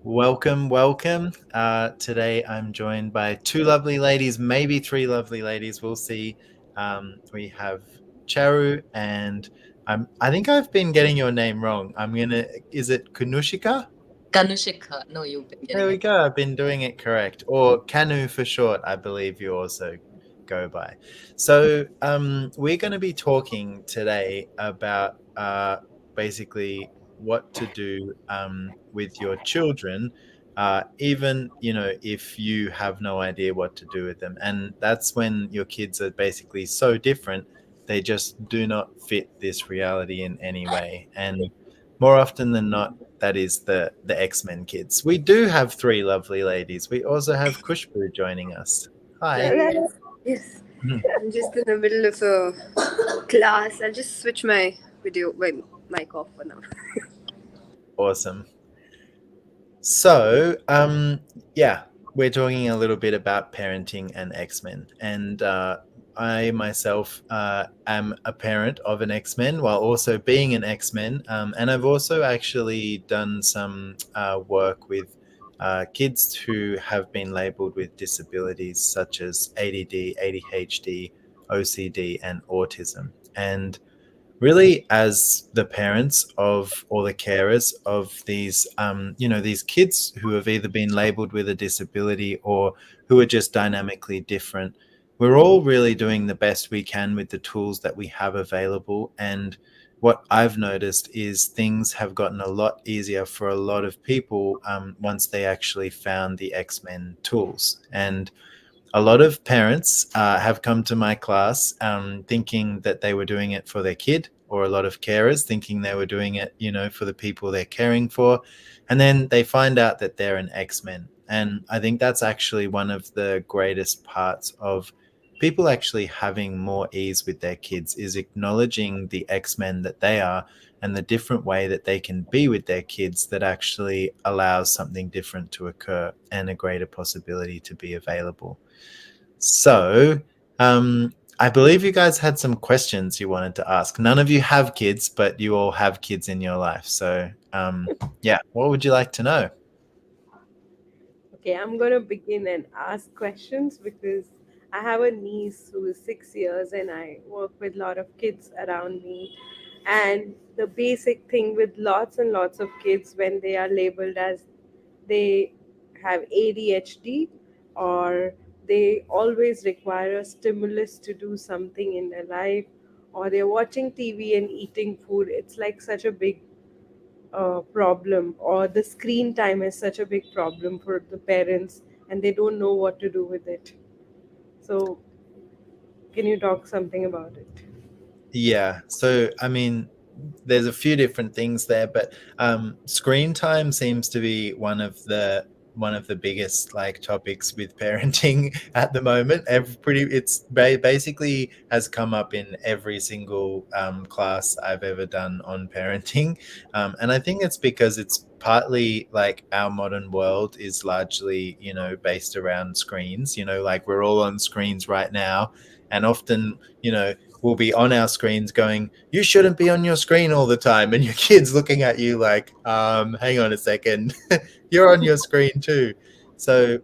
Welcome, welcome. Today I'm joined by two lovely ladies, maybe three lovely ladies. We'll see. We have Charu and I think I've been getting your name wrong. Is it Kunushika? Kanushika. No, you've been There getting we it. go. I've been doing it correct. Or Kanu for short, I believe you also go by. So we're going to be talking today about basically what to do with your children, even if you have no idea what to do with them, and that's when your kids are basically so different. They just do not fit this reality in any way, and more often than not that is the X-Men kids. We do have three lovely ladies. We also have Kushbu joining us. Hi. Hello. Yes, yes. Mhm. I'm just in the middle of a class. I'll just switch my mic off for now. Awesome. So, yeah, we're talking a little bit about parenting and X-Men, and I myself am a parent of an X-Men while also being an X-Men, and I've also actually done some work with kids who have been labeled with disabilities such as ADD, ADHD, OCD, and autism, and really as the parents of or the carers of these these kids who have either been labeled with a disability or who are just dynamically different, we're all really doing the best we can with the tools that we have available. And what I've noticed is things have gotten a lot easier for a lot of people once they actually found the X-Men tools. And a lot of parents have come to my class thinking that they were doing it for their kid, or a lot of carers thinking they were doing it, for the people they're caring for. And then they find out that they're an X-Men. And I think that's actually one of the greatest parts of people actually having more ease with their kids, is acknowledging the X-Men that they are and the different way that they can be with their kids that actually allows something different to occur and a greater possibility to be available. So, I believe you guys had some questions you wanted to ask. None of you have kids, but you all have kids in your life. So, yeah, what would you like to know? Okay, I'm going to begin and ask questions because I have a niece who is 6 years and I work with a lot of kids around me. And the basic thing with lots and lots of kids when they are labeled as they have ADHD, or they always require a stimulus to do something in their life, or they're watching TV and eating food, it's like such a big problem, or the screen time is such a big problem for the parents and they don't know what to do with it. So can you talk something about it? Yeah. So, I mean, there's a few different things there, but screen time seems to be one of the biggest like topics with parenting at the moment. Basically has come up in every single class I've ever done on parenting, and I think it's because it's partly like our modern world is largely based around screens. Like we're all on screens right now, and often we'll be on our screens going, you shouldn't be on your screen all the time. And your kid's looking at you like, hang on a second, you're on your screen too. So,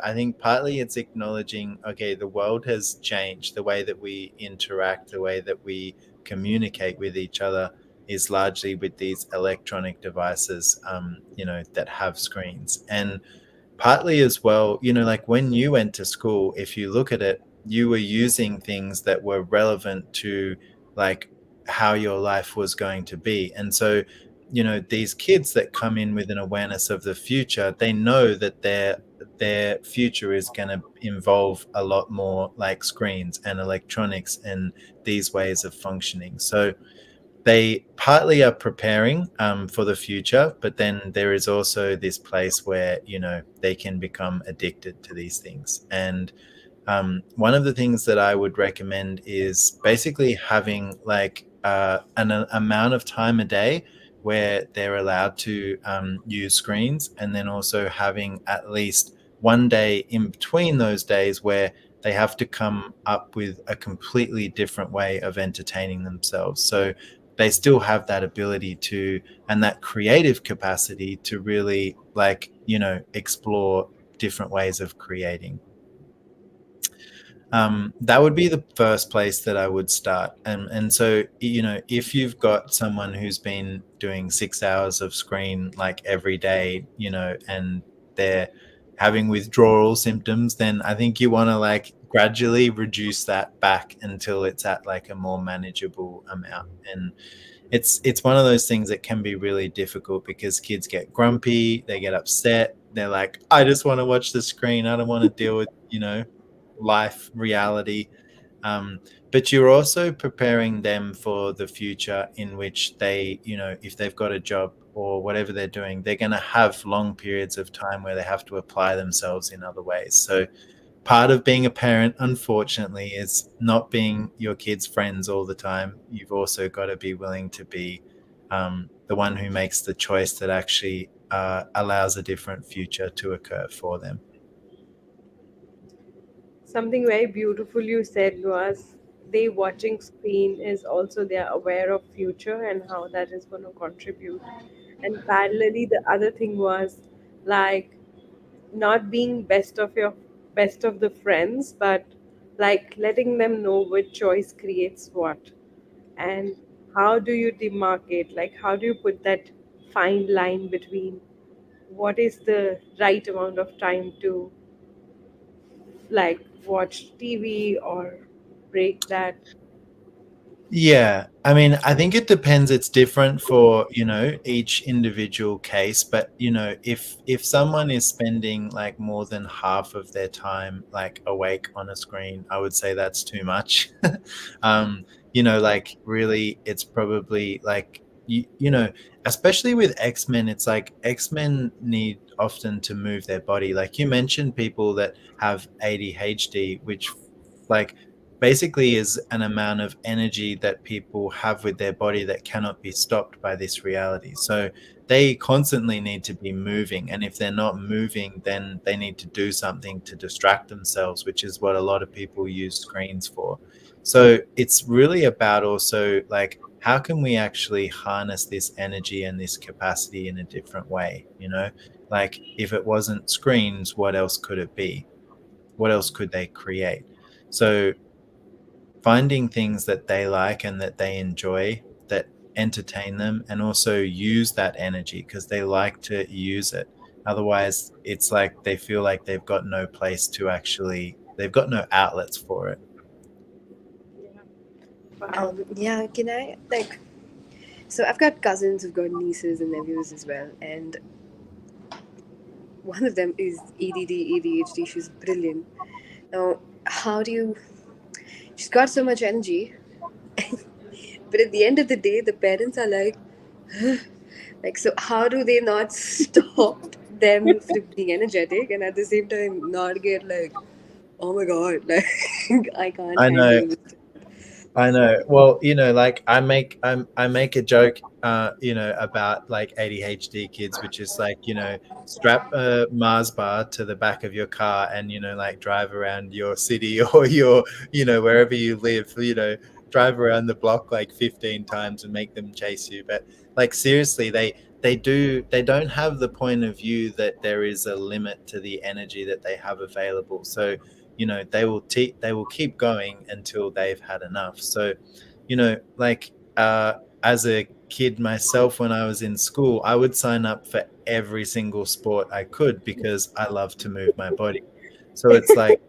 I think partly it's acknowledging, okay, the world has changed. The way that we interact, the way that we communicate with each other is largely with these electronic devices, that have screens. And partly as well, like when you went to school, if you look at it, you were using things that were relevant to like how your life was going to be. And so, these kids that come in with an awareness of the future, they know that their future is going to involve a lot more like screens and electronics and these ways of functioning. So they partly are preparing for the future, but then there is also this place where they can become addicted to these things. And one of the things that I would recommend is basically having like an amount of time a day where they're allowed to use screens, and then also having at least one day in between those days where they have to come up with a completely different way of entertaining themselves. So they still have that ability to, and that creative capacity to really, like, explore different ways of creating. That would be the first place that I would start. And so, if you've got someone who's been doing 6 hours of screen like every day, and they're having withdrawal symptoms, then I think you want to like gradually reduce that back until it's at like a more manageable amount. And it's one of those things that can be really difficult because kids get grumpy, they get upset, they're like, I just want to watch the screen, I don't want to deal with life reality. But you're also preparing them for the future in which they, if they've got a job or whatever they're doing, they're going to have long periods of time where they have to apply themselves in other ways. So part of being a parent, unfortunately, is not being your kids' friends all the time. You've also got to be willing to be the one who makes the choice that actually allows a different future to occur for them. Something very beautiful you said was they watching screen is also they are aware of future and how that is going to contribute. And parallelly, the other thing was like not being best of the friends, but like letting them know which choice creates what. And how do you demarcate? Like how do you put that fine line between what is the right amount of time to like watch TV or break that. Yeah, I mean, I think it depends. It's different for, each individual case, but if someone is spending like more than half of their time like awake on a screen, I would say that's too much. Like really it's probably like especially with X-Men, it's like X-Men need often to move their body. Like you mentioned people that have ADHD, which like basically is an amount of energy that people have with their body that cannot be stopped by this reality. So they constantly need to be moving. And if they're not moving, then they need to do something to distract themselves, which is what a lot of people use screens for. So it's really about also like, how can we actually harness this energy and this capacity in a different way? Like if it wasn't screens, what else could it be? What else could they create? So finding things that they like and that they enjoy, that entertain them, and also use that energy because they like to use it. Otherwise, it's like they feel like they've got no place to actually, they've got no outlets for it. Yeah. Wow. Yeah, can I like? So I've got cousins, I've got nieces and nephews as well, and one of them is ADD, ADHD. She's brilliant. Now, how do you? She's got so much energy, but at the end of the day, the parents are like, so how do they not stop them from being energetic and at the same time not get like, oh my god, like I can't I know. handle this. I know. Well, like I make a joke, about like ADHD kids, which is like, strap a Mars bar to the back of your car and, like drive around your city or your, wherever you live, drive around the block like 15 times and make them chase you. But like seriously, they don't have the point of view that there is a limit to the energy that they have available. So they will keep going until they've had enough. So like as a kid myself, when I was in school, I would sign up for every single sport I could because I love to move my body. So it's like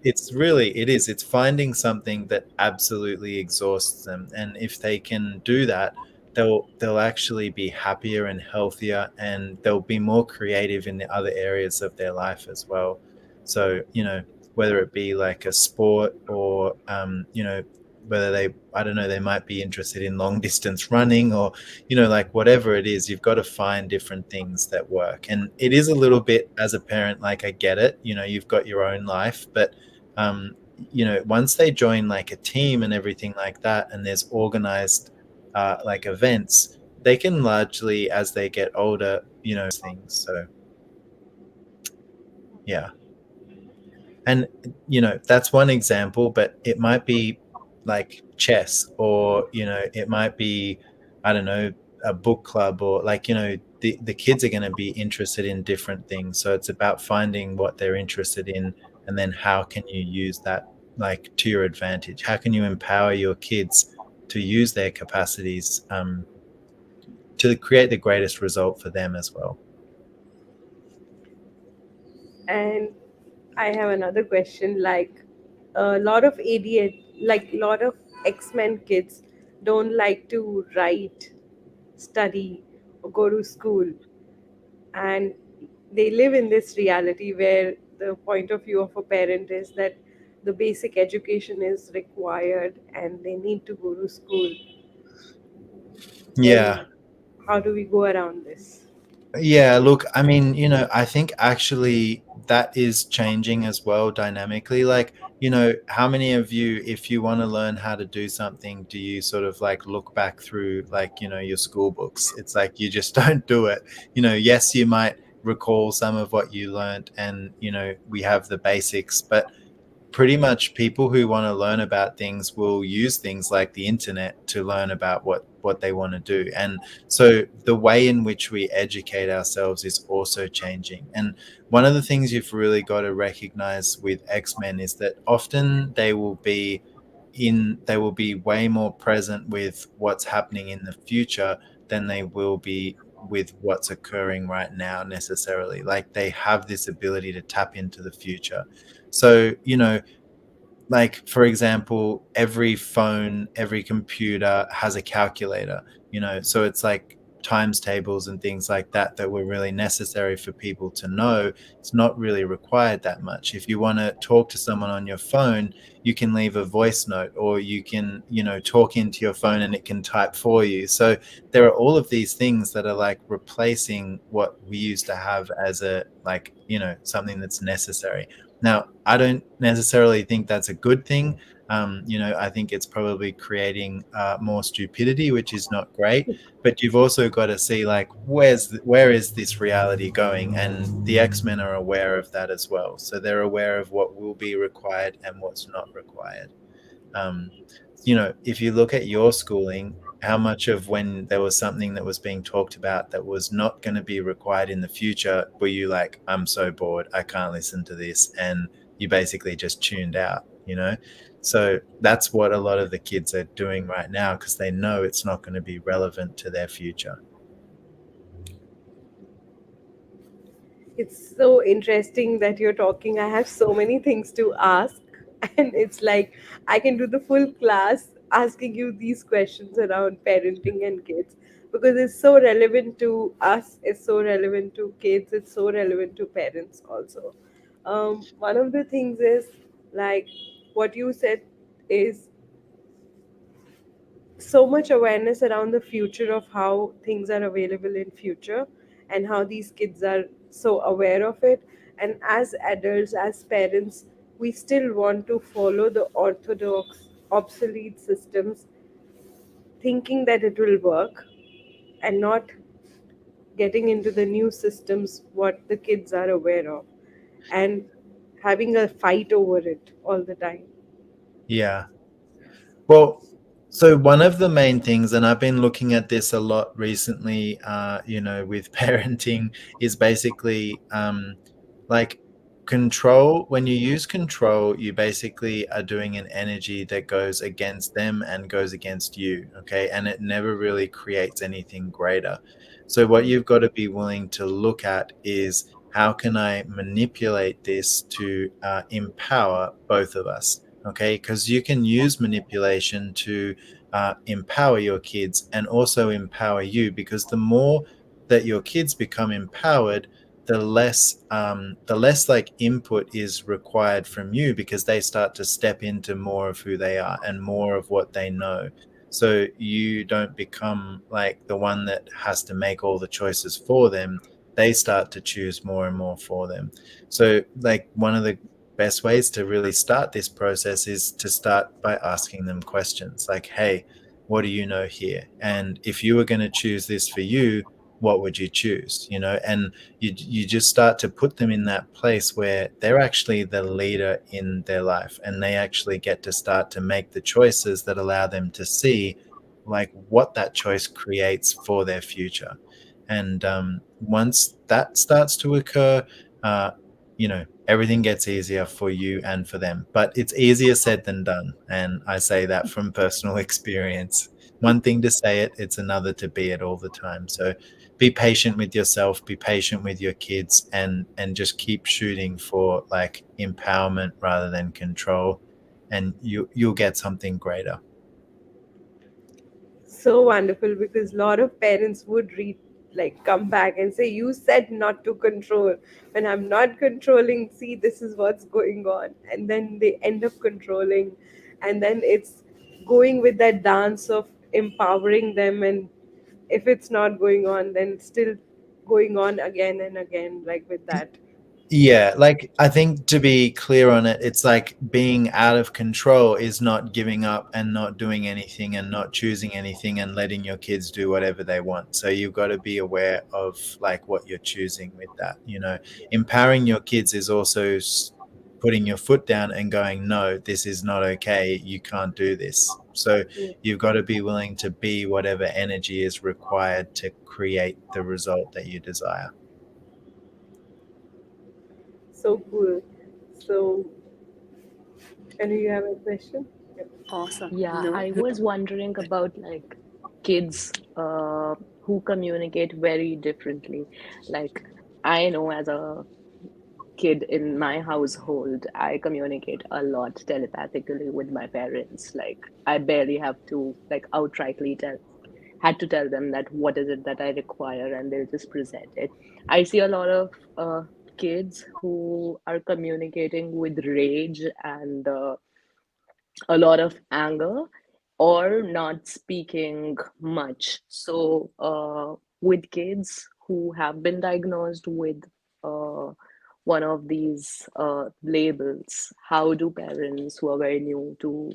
it's finding something that absolutely exhausts them, and if they can do that, they'll actually be happier and healthier, and they'll be more creative in the other areas of their life as well. So whether it be like a sport or whether I don't know, they might be interested in long distance running or like whatever it is, you've got to find different things that work. And it is a little bit, as a parent, like I get it, you've got your own life, but once they join like a team and everything like that, and there's organized like events, they can largely, as they get older, things. So yeah. And that's one example, but it might be like chess, or it might be I don't know, a book club, or like, the kids are going to be interested in different things. So it's about finding what they're interested in, and then how can you use that like to your advantage? How can you empower your kids to use their capacities, to create the greatest result for them as well? And I have another question. Like a lot of ADHD, like a lot of X-Men kids don't like to write, study, or go to school, and they live in this reality where the point of view of a parent is that the basic education is required and they need to go to school. Yeah. Then how do we go around this? Yeah, look, I mean, I think actually that is changing as well dynamically. Like, how many of you, if you want to learn how to do something, do you sort of like look back through like, your school books? It's like you just don't do it. Yes, you might recall some of what you learned, and, we have the basics, but pretty much people who want to learn about things will use things like the internet to learn about what they want to do. And so the way in which we educate ourselves is also changing. And one of the things you've really got to recognize with X-Men is that often they will be way more present with what's happening in the future than they will be with what's occurring right now necessarily. Like, they have this ability to tap into the future. So, like, for example, every phone, every computer has a calculator, so it's like times tables and things like that that were really necessary for people to know. It's not really required that much. If you want to talk to someone on your phone, you can leave a voice note, or you can, talk into your phone and it can type for you. So there are all of these things that are like replacing what we used to have as a, like, something that's necessary. Now, I don't necessarily think that's a good thing. I think it's probably creating more stupidity, which is not great. But you've also got to see, like, where is this reality going? And the X-Men are aware of that as well. So they're aware of what will be required and what's not required. Um, if you look at your schooling, how much of when there was something that was being talked about that was not going to be required in the future, were you like, I'm so bored, I can't listen to this, and you basically just tuned out? So that's what a lot of the kids are doing right now, because they know it's not going to be relevant to their future. It's so interesting that you're talking. I have so many things to ask, and it's like I can do the full class asking you these questions around parenting and kids, because it's so relevant to us, it's so relevant to kids, it's so relevant to parents also. One of the things is like what you said is so much awareness around the future of how things are available in future and how these kids are so aware of it, and as adults, as parents, we still want to follow the orthodox obsolete systems, thinking that it will work, and not getting into the new systems what the kids are aware of, and having a fight over it all the time. Yeah. Well, so one of the main things, and I've been looking at this a lot recently, with parenting, is basically like control. When you use control, you basically are doing an energy that goes against them and goes against you. Okay. And it never really creates anything greater. So, what you've got to be willing to look at is, how can I manipulate this to empower both of us? Okay, because you can use manipulation to empower your kids and also empower you, because the more that your kids become empowered, the less like input is required from you, because they start to step into more of who they are and more of what they know. So you don't become like the one that has to make all the choices for them. They start to choose more and more for them. So, like, one of the best ways to really start this process is to start by asking them questions like, hey, what do you know here? And if you were going to choose this for you, what would you choose? And you just start to put them in that place where they're actually the leader in their life, and they actually get to start to make the choices that allow them to see like what that choice creates for their future. And once that starts to occur, uh, everything gets easier for you and for them. But it's easier said than done, and I say that from personal experience. One thing to say it, it's another to be it all the time. So be patient with yourself, be patient with your kids, and just keep shooting for like empowerment rather than control, and you'll get something greater. So wonderful, because a lot of parents would read, like, come back and say, you said not to control. When I'm not controlling, see, this is what's going on. And then they end up controlling. And then it's going with that dance of empowering them. And if it's not going on, then still going on again and again, like with that. Yeah, like I think to be clear on it, it's like being out of control is not giving up and not doing anything and not choosing anything and letting your kids do whatever they want. So you've got to be aware of like what you're choosing with that. Empowering your kids is also putting your foot down and going, no, this is not okay. You can't do this. So Yeah. you've got to be willing to be whatever energy is required to create the result that you desire. So cool. So, and you have a question? Yeah. Awesome. Yeah, No. I was wondering about like kids who communicate very differently. Like I know as a kid in my household, I communicate a lot telepathically with my parents. Like I barely have to like outrightly had to tell them that what is it that I require, and they'll just present it. I see a lot of kids who are communicating with rage and a lot of anger or not speaking much. So, with kids who have been diagnosed with uh, one of these labels, how do parents who are very new to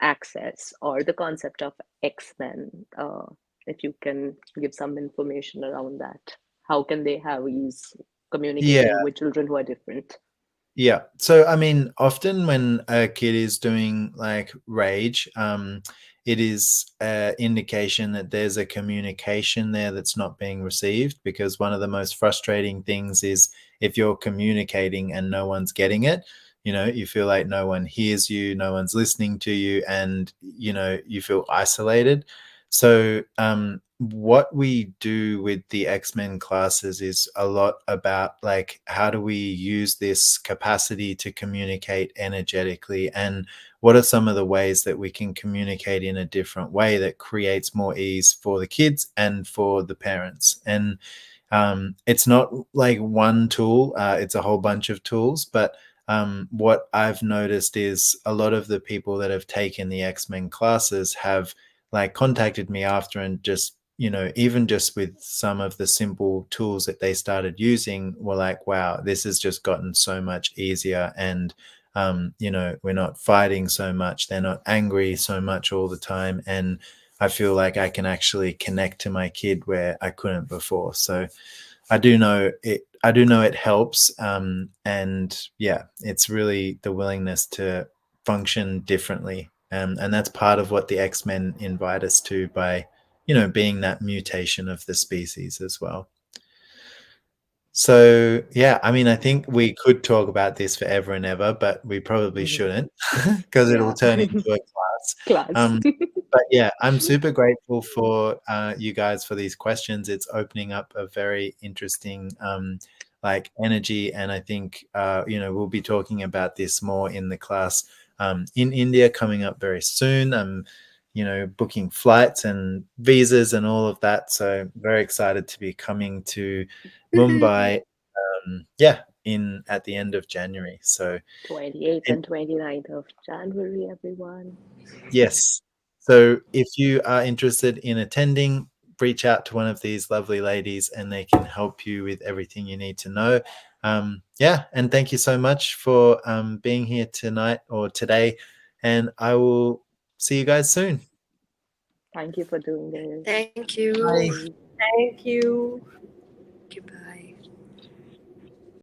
access or the concept of X-Men, if you can give some information around that, how can they have ease Yeah. communicating with children who are different? Yeah. So, I mean, often when a kid is doing like rage, it is an indication that there's a communication there that's not being received, because one of the most frustrating things is if you're communicating and no one's getting it, you feel like no one hears you, no one's listening to you, and, you feel isolated. So, what we do with the X-Men classes is a lot about like how do we use this capacity to communicate energetically, and what are some of the ways that we can communicate in a different way that creates more ease for the kids and for the parents. And it's not like one tool, it's a whole bunch of tools. But what I've noticed is a lot of the people that have taken the X-Men classes have like contacted me after and just, even just with some of the simple tools that they started using, were like, wow, this has just gotten so much easier. And we're not fighting so much, they're not angry so much all the time, and I feel like I can actually connect to my kid where I couldn't before. So I do know it helps. And yeah, it's really the willingness to function differently. And that's part of what the X-Men invite us to by, being that mutation of the species as well. So yeah, I mean, I think we could talk about this forever and ever, but we probably Mhm. shouldn't because it'll Yeah. turn into a class. Class. Um, but yeah, I'm super grateful for you guys for these questions. It's opening up a very interesting like energy, and I think we'll be talking about this more in the class in India coming up very soon. Booking flights and visas and all of that. So very excited to be coming to Mumbai. Yeah, in at the end of January. So 28th in, and 29th of January, everyone. yes. So if you are interested in attending, reach out to one of these lovely ladies and they can help you with everything you need to know. Yeah, and thank you so much for being here tonight or today. And I will see you guys soon. Thank you for doing this. Thank you. Bye. Bye. Thank you. Goodbye.